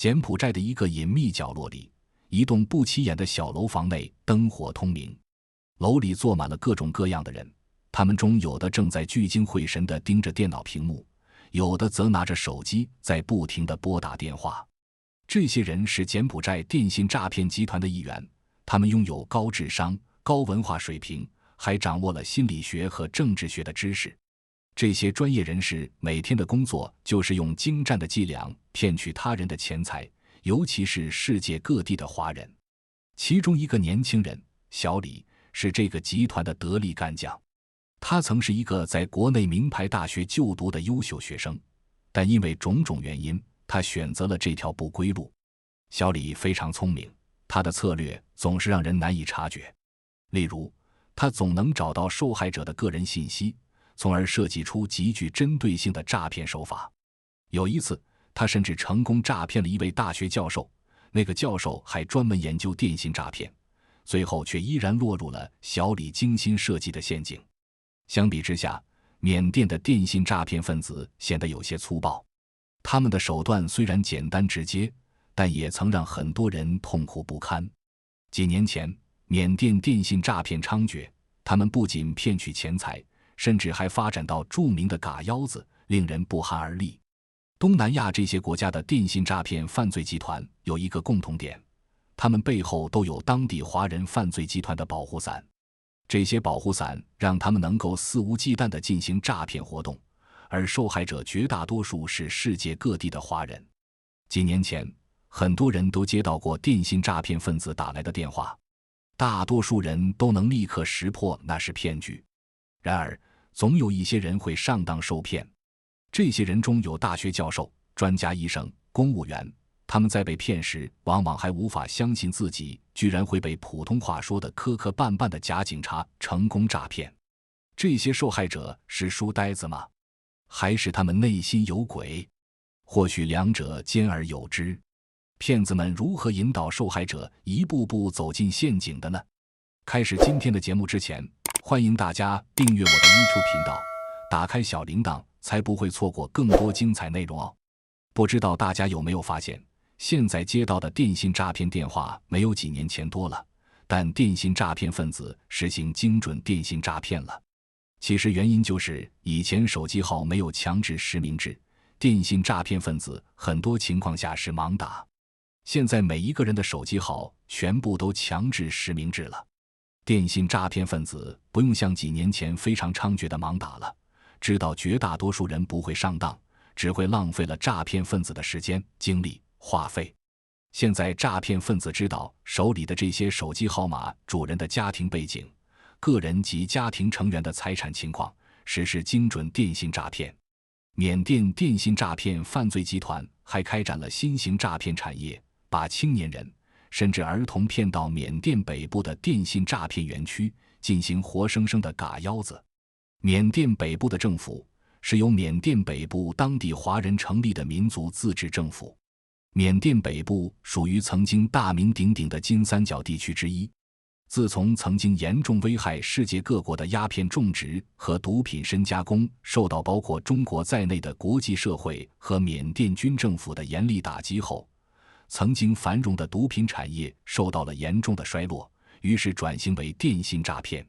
柬埔寨的一个隐秘角落里，一栋不起眼的小楼房内灯火通明，楼里坐满了各种各样的人，他们中有的正在聚精会神地盯着电脑屏幕，有的则拿着手机在不停地拨打电话。这些人是柬埔寨电信诈骗集团的一员，他们拥有高智商、高文化水平，还掌握了心理学和政治学的知识。这些专业人士每天的工作就是用精湛的伎俩骗取他人的钱财，尤其是世界各地的华人。其中一个年轻人小李是这个集团的得力干将，他曾是一个在国内名牌大学就读的优秀学生，但因为种种原因，他选择了这条不归路。小李非常聪明，他的策略总是让人难以察觉。例如，他总能找到受害者的个人信息，从而设计出极具针对性的诈骗手法。有一次，他甚至成功诈骗了一位大学教授，那个教授还专门研究电信诈骗，最后却依然落入了小李精心设计的陷阱。相比之下，缅甸的电信诈骗分子显得有些粗暴，他们的手段虽然简单直接，但也曾让很多人痛苦不堪。几年前，缅甸电信诈骗猖獗，他们不仅骗取钱财，甚至还发展到著名的嘎腰子，令人不寒而栗。东南亚这些国家的电信诈骗犯罪集团有一个共同点，他们背后都有当地华人犯罪集团的保护伞。这些保护伞让他们能够肆无忌惮地进行诈骗活动，而受害者绝大多数是世界各地的华人。几年前，很多人都接到过电信诈骗分子打来的电话，大多数人都能立刻识破那是骗局。然而，总有一些人会上当受骗。这些人中有大学教授、专家医生、公务员，他们在被骗时往往还无法相信自己居然会被普通话说得磕磕绊绊的假警察成功诈骗。这些受害者是书呆子吗？还是他们内心有鬼？或许两者兼而有之。骗子们如何引导受害者一步步走进陷阱的呢？开始今天的节目之前，欢迎大家订阅我的 YouTube 频道，打开小铃铛，才不会错过更多精彩内容哦。不知道大家有没有发现，现在接到的电信诈骗电话没有几年前多了，但电信诈骗分子实行精准电信诈骗了。其实原因就是以前手机号没有强制实名制，电信诈骗分子很多情况下是盲打。现在每一个人的手机号全部都强制实名制了，电信诈骗分子不用像几年前非常猖獗的盲打了，知道绝大多数人不会上当，只会浪费了诈骗分子的时间、精力、话费。现在诈骗分子知道手里的这些手机号码主人的家庭背景、个人及家庭成员的财产情况，实施精准电信诈骗。缅甸电信诈骗犯罪集团还开展了新型诈骗产业，把青年人甚至儿童骗到缅甸北部的电信诈骗园区，进行活生生的嘎腰子。缅甸北部的政府是由缅甸北部当地华人成立的民族自治政府。缅甸北部属于曾经大名鼎鼎的金三角地区之一。自从曾经严重危害世界各国的鸦片种植和毒品深加工受到包括中国在内的国际社会和缅甸军政府的严厉打击后，曾经繁荣的毒品产业受到了严重的衰落，于是转型为电信诈骗。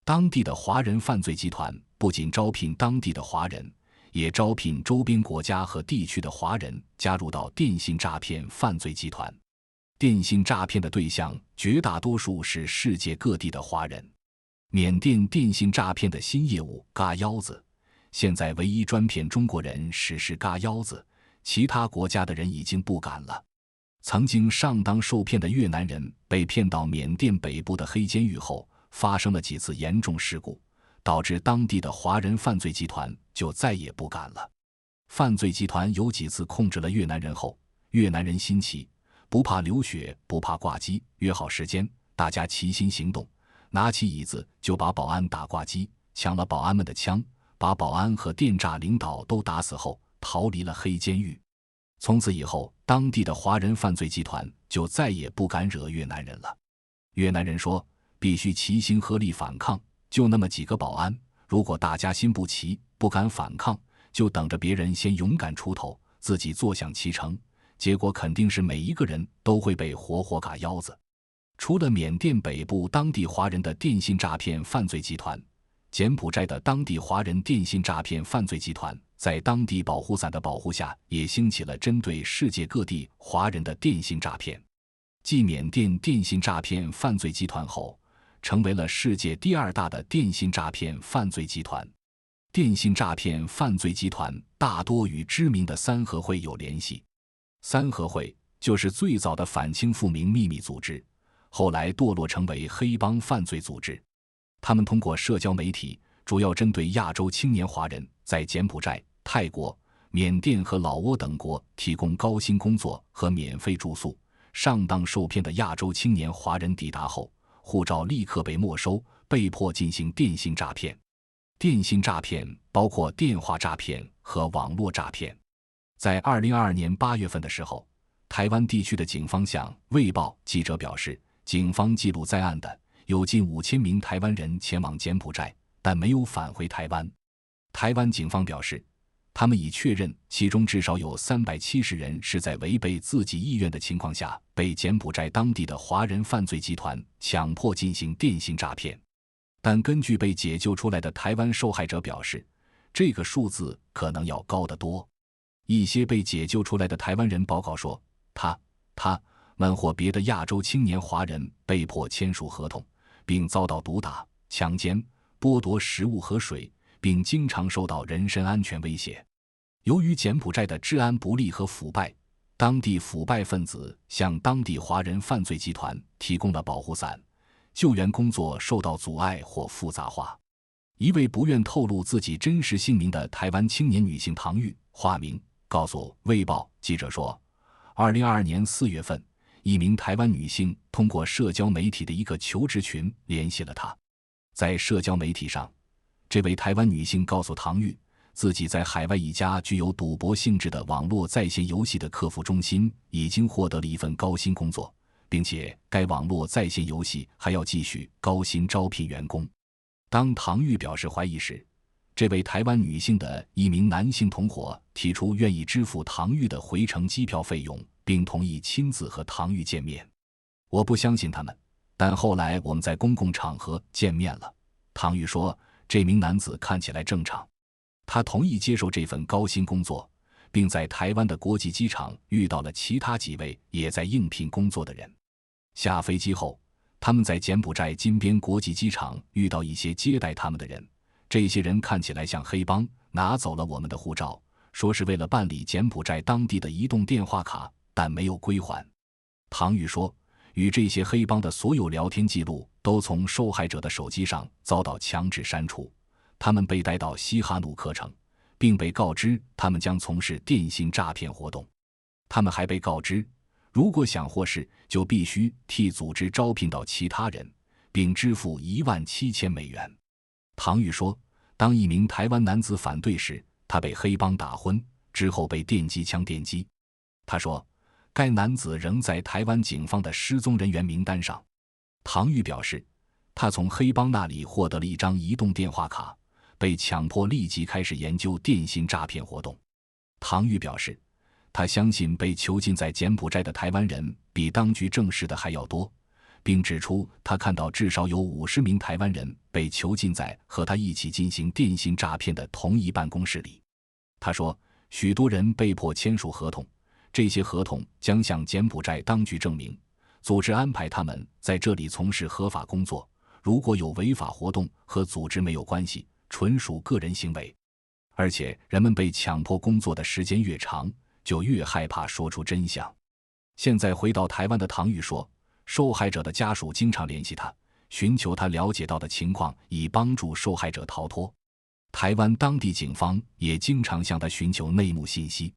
当地的华人犯罪集团不仅招聘当地的华人，也招聘周边国家和地区的华人加入到电信诈骗犯罪集团。电信诈骗的对象绝大多数是世界各地的华人。缅甸电信诈骗的新业务嘎腰子，现在唯一专骗中国人实施嘎腰子，其他国家的人已经不敢了。曾经上当受骗的越南人被骗到缅甸北部的黑监狱后，发生了几次严重事故，导致当地的华人犯罪集团就再也不敢了。犯罪集团有几次控制了越南人后，越南人心齐，不怕流血，不怕挂机，约好时间，大家齐心行动，拿起椅子就把保安打挂机，抢了保安们的枪，把保安和电诈领导都打死后，逃离了黑监狱。从此以后，当地的华人犯罪集团就再也不敢惹越南人了。越南人说，必须齐心合力反抗，就那么几个保安，如果大家心不齐，不敢反抗，就等着别人先勇敢出头，自己坐享其成，结果肯定是每一个人都会被活活嘎腰子。除了缅甸北部当地华人的电信诈骗犯罪集团，柬埔寨的当地华人电信诈骗犯罪集团在当地保护伞的保护下，也兴起了针对世界各地华人的电信诈骗。继缅甸电信诈骗犯罪集团后，成为了世界第2大的电信诈骗犯罪集团。电信诈骗犯罪集团大多与知名的三合会有联系。三合会就是最早的反清复明秘密组织，后来堕落成为黑帮犯罪组织。他们通过社交媒体，主要针对亚洲青年华人在柬埔寨、泰国、缅甸和老挝等国提供高薪工作和免费住宿。上当受骗的亚洲青年华人抵达后，护照立刻被没收，被迫进行电信诈骗。电信诈骗包括电话诈骗和网络诈骗。在2022年8月份的时候，台湾地区的警方向《卫报》记者表示，警方记录在案的有近5000名台湾人前往柬埔寨，但没有返回台湾。台湾警方表示，他们已确认其中至少有370人是在违背自己意愿的情况下，被柬埔寨当地的华人犯罪集团强迫进行电信诈骗。但根据被解救出来的台湾受害者表示，这个数字可能要高得多。一些被解救出来的台湾人报告说，他们或别的亚洲青年华人被迫签署合同，并遭到毒打、强奸、剥夺食物和水，并经常受到人身安全威胁。由于柬埔寨的治安不力和腐败，当地腐败分子向当地华人犯罪集团提供了保护伞，救援工作受到阻碍或复杂化。一位不愿透露自己真实姓名的台湾青年女性唐玉（化名）告诉《卫报》记者说，2022年4月份，一名台湾女性通过社交媒体的一个求职群联系了她。在社交媒体上，这位台湾女性告诉唐玉，自己在海外一家具有赌博性质的网络在线游戏的客服中心已经获得了一份高薪工作，并且该网络在线游戏还要继续高薪招聘员工。当唐玉表示怀疑时，这位台湾女性的一名男性同伙提出愿意支付唐玉的回程机票费用，并同意亲自和唐玉见面。我不相信他们，但后来我们在公共场合见面了。唐玉说，这名男子看起来正常。他同意接受这份高薪工作，并在台湾的国际机场遇到了其他几位也在应聘工作的人。下飞机后，他们在柬埔寨金边国际机场遇到一些接待他们的人，这些人看起来像黑帮，拿走了我们的护照，说是为了办理柬埔寨当地的移动电话卡，但没有归还。唐玉说，与这些黑帮的所有聊天记录都从受害者的手机上遭到强制删除。他们被带到西哈努克城，并被告知他们将从事电信诈骗活动。他们还被告知，如果想获释，就必须替组织招聘到其他人，并支付$17,000。唐玉说，当一名台湾男子反对时，他被黑帮打昏，之后被电击枪电击。他说，该男子仍在台湾警方的失踪人员名单上。唐玉表示，他从黑帮那里获得了一张移动电话卡，被强迫立即开始研究电信诈骗活动。唐玉表示，他相信被囚禁在柬埔寨的台湾人比当局证实的还要多，并指出他看到至少有50名台湾人被囚禁在和他一起进行电信诈骗的同一办公室里。他说，许多人被迫签署合同，这些合同将向柬埔寨当局证明，组织安排他们在这里从事合法工作，如果有违法活动和组织没有关系，纯属个人行为。而且人们被强迫工作的时间越长，就越害怕说出真相。现在回到台湾的唐玉说，受害者的家属经常联系他，寻求他了解到的情况，以帮助受害者逃脱。台湾当地警方也经常向他寻求内幕信息。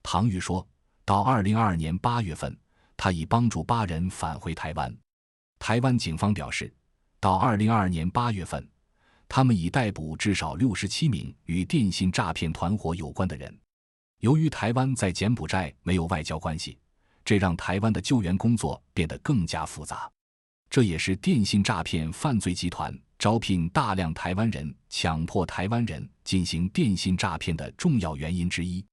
唐玉说，到2022年8月份，他已帮助8人返回台湾。台湾警方表示，到2022年8月份，他们已逮捕至少67名与电信诈骗团伙有关的人。由于台湾在柬埔寨没有外交关系，这让台湾的救援工作变得更加复杂。这也是电信诈骗犯罪集团招聘大量台湾人，强迫台湾人进行电信诈骗的重要原因之一。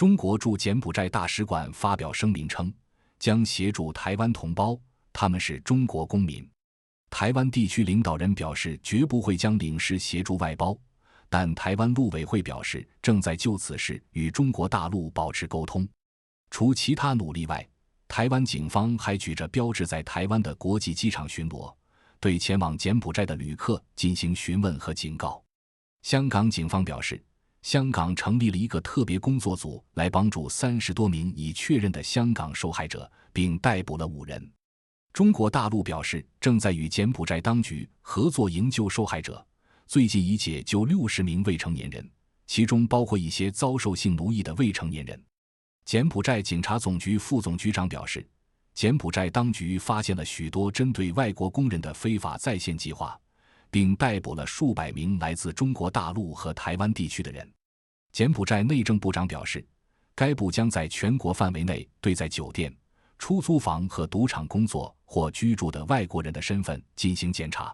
中国驻柬埔寨大使馆发表声明称，将协助台湾同胞，他们是中国公民。台湾地区领导人表示绝不会将领事协助外包，但台湾陆委会表示正在就此事与中国大陆保持沟通。除其他努力外，台湾警方还举着标志在台湾的国际机场巡逻，对前往柬埔寨的旅客进行询问和警告。香港警方表示，香港成立了一个特别工作组来帮助30多名已确认的香港受害者，并逮捕了5人。中国大陆表示正在与柬埔寨当局合作营救受害者，最近已解救60名未成年人，其中包括一些遭受性奴役的未成年人。柬埔寨警察总局副总局长表示，柬埔寨当局发现了许多针对外国工人的非法在线计划，并逮捕了数百名来自中国大陆和台湾地区的人。柬埔寨内政部长表示，该部将在全国范围内对在酒店、出租房和赌场工作或居住的外国人的身份进行检查。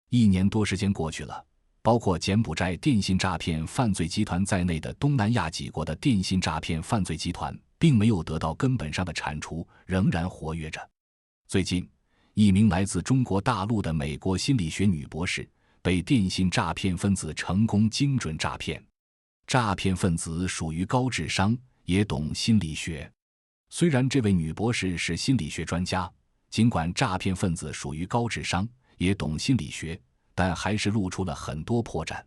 1年多时间过去了，包括柬埔寨电信诈骗犯罪集团在内的东南亚几国的电信诈骗犯罪集团并没有得到根本上的铲除，仍然活跃着。最近，一名来自中国大陆的美国心理学女博士被电信诈骗分子成功精准诈骗。诈骗分子属于高智商，也懂心理学。虽然这位女博士是心理学专家，尽管诈骗分子属于高智商，也懂心理学，但还是露出了很多破绽。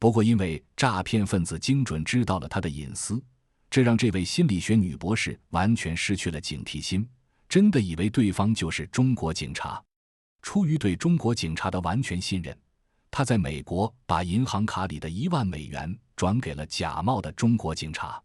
不过因为诈骗分子精准知道了她的隐私，这让这位心理学女博士完全失去了警惕心，真的以为对方就是中国警察。出于对中国警察的完全信任，她在美国把银行卡里的1万美元转给了假冒的中国警察。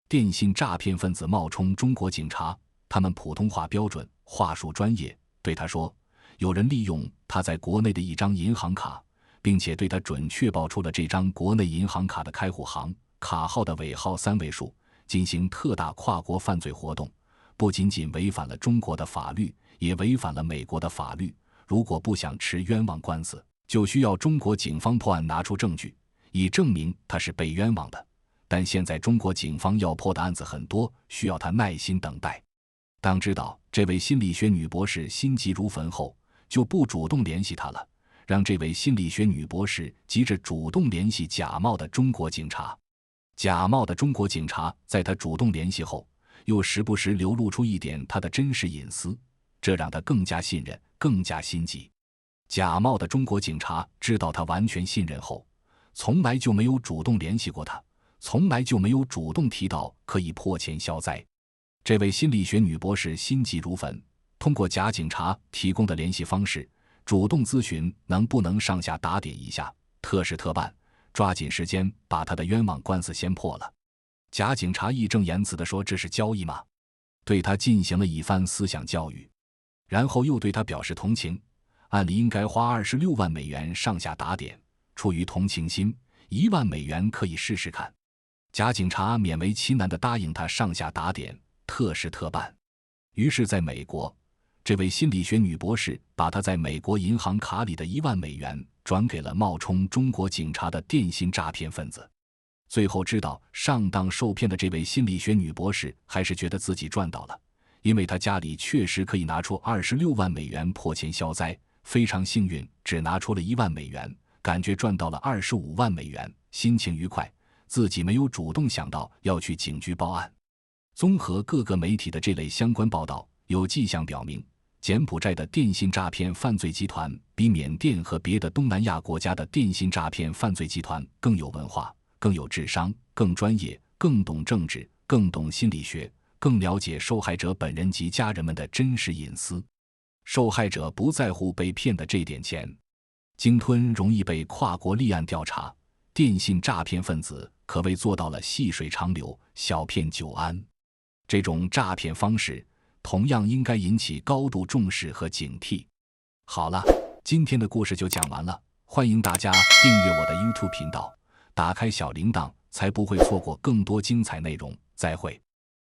电信诈骗分子冒充中国警察，他们普通话标准，话术专业，对他说，有人利用他在国内的一张银行卡，并且对他准确报出了这张国内银行卡的开户行、卡号的尾号3位数，进行特大跨国犯罪活动，不仅仅违反了中国的法律，也违反了美国的法律。如果不想吃冤枉官司，就需要中国警方破案拿出证据，以证明他是被冤枉的。但现在中国警方要破的案子很多，需要他耐心等待。当知道这位心理学女博士心急如焚后，就不主动联系他了，让这位心理学女博士急着主动联系假冒的中国警察。假冒的中国警察在他主动联系后，又时不时流露出一点他的真实隐私，这让他更加信任，更加心急。假冒的中国警察知道他完全信任后，从来就没有主动联系过他，从来就没有主动提到可以破钱消灾。这位心理学女博士心急如焚，通过假警察提供的联系方式，主动咨询能不能上下打点一下，特事特办，抓紧时间把他的冤枉官司先破了。假警察义正言辞地说，这是交易吗？对他进行了一番思想教育，然后又对他表示同情，按理应该花26万美元上下打点，出于同情心，1万美元可以试试看。假警察勉为其难地答应他上下打点，特事特办。于是在美国，这位心理学女博士把她在美国银行卡里的1万美元转给了冒充中国警察的电信诈骗分子。最后知道上当受骗的这位心理学女博士还是觉得自己赚到了，因为她家里确实可以拿出26万美元破钱消灾，非常幸运只拿出了1万美元，感觉赚到了25万美元，心情愉快，自己没有主动想到要去警局报案。综合各个媒体的这类相关报道，有迹象表明，柬埔寨的电信诈骗犯罪集团比缅甸和别的东南亚国家的电信诈骗犯罪集团更有文化，更有智商，更专业，更懂政治，更懂心理学，更了解受害者本人及家人们的真实隐私。受害者不在乎被骗的这点钱，鲸吞容易被跨国立案调查，电信诈骗分子可谓做到了细水长流，小骗久安。这种诈骗方式同样应该引起高度重视和警惕。好了，今天的故事就讲完了，欢迎大家订阅我的 YouTube 频道，打开小铃铛，才不会错过更多精彩内容。再会。